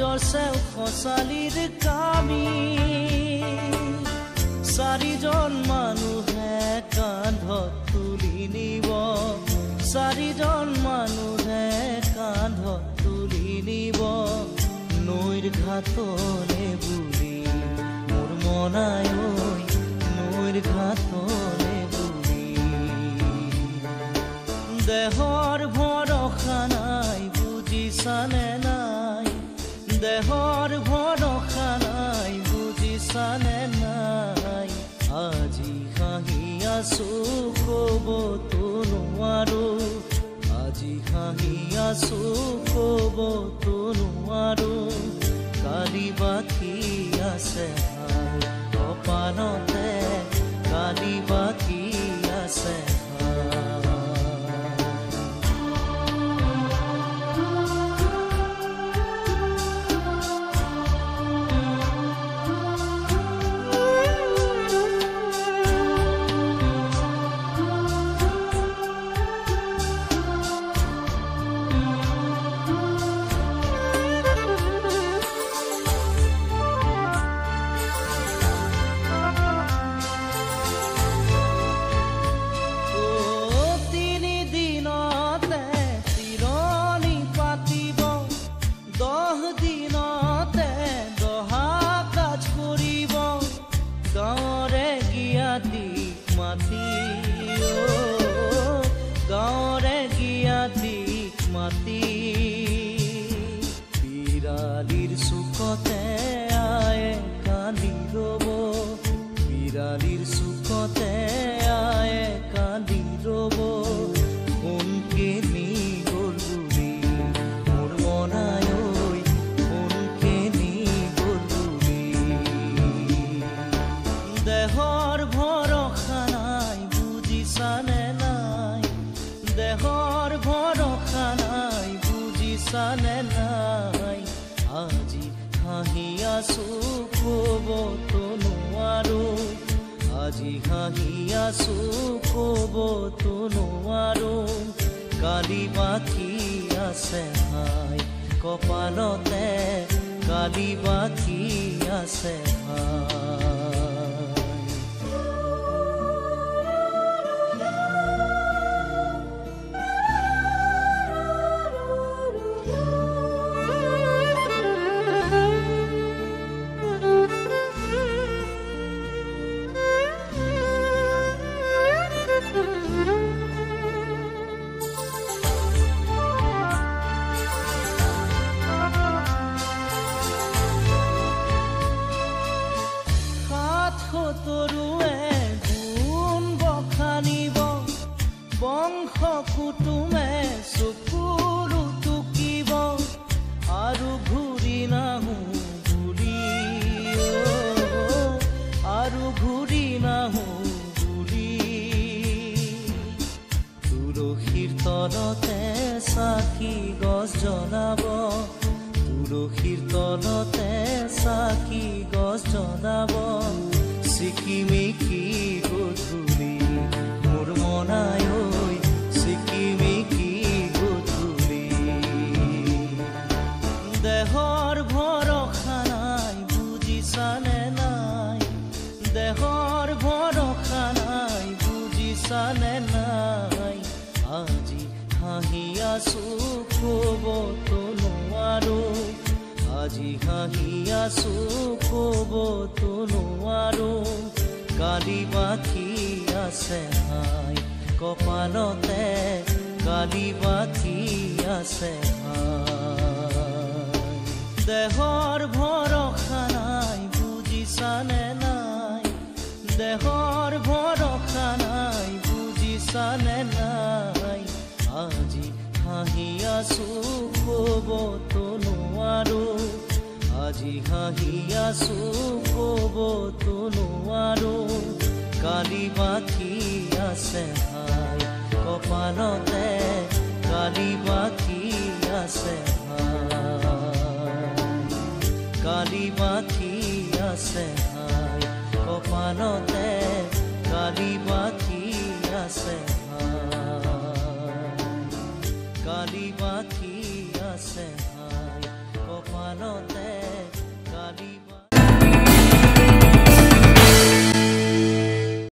ভিতৰ চেও খচালিৰ কামি চাৰিজন মানুহে কান্ধত তুলি নিব চাৰিজন মানুহে কান্ধত তুলি নিব নৈৰ ঘাটলে বুলি মোৰ মনাই ঐ নৈৰ ঘাটলে বুলি দেহৰ ভৰসা নাই বুজিছানে নাই দেহৰ ভৰসা নাই বুজিছানে নাই আজি হাঁহি আছো ক'বতো নোৱাৰো আজি হাঁহি আছো ক'বতো নোৱাৰো কালি বাকী আছে কপালতে কালি বাকী আছে গাঁৱৰে গিয়াতিক মাতি বিৰালিৰ চুকতে আয়ে কান্দি ৰব বিৰালিৰ চুকতে আয়ে কান্দি ৰব কোনকে নি গ'ল বুলি মোৰ মনাই ঐ কোনকে নি গ'ল বুলি দেহৰ ভৰসা নাই বুজিছানে নাই দেহৰ ভৰসা নাই বুজিছানে নাই আজি হাঁহি আছো ক'বতো নোৱাৰো আজি হাঁহি আছো ক'বতো নোৱাৰো কালি বাকী আছে হাই কপালতে কালি বাকী আছে হাই তৰুৱে গুণ বখানিব বংশ কুটুমে চকুৰু টুকিব আৰু ঘূৰি নাহো বুলি আৰু ঘূৰি নাহো বুলি তুলসীৰ তলতে চাকি গছ জ্বলাব তুলসীৰ তলতে চাকি গছ জ্বলাব চিকিমিকি গধূলি মোৰ মনাই ঐ চিকিমিকি গধূলি দেহৰ ভৰসা নাই বুজিছানে নাই দেহৰ ভৰসা নাই বুজিছানে নাই আজি হাঁহি আছো ক'বতো নোৱাৰো আজি হাঁহি আছো ক'বতো নোৱাৰো কালি বাকী আছে হাই কপালতে কালি বাকী আছে হাই দেহৰ ভৰসা নাই বুজিছানে নাই দেহৰ ভৰসা নাই বুজিছানে নাই আজি হাঁহি আছো ক'বতো নোৱাৰো আজি হাঁহি আছো ক'বতো নোৱাৰো কালি বাকী আছে হাই কপালতে কালি বাকী আছে হাই কালি বাকী আছে হাই কপালতে কালি বাকী আছে হাই কালি বাকী আছে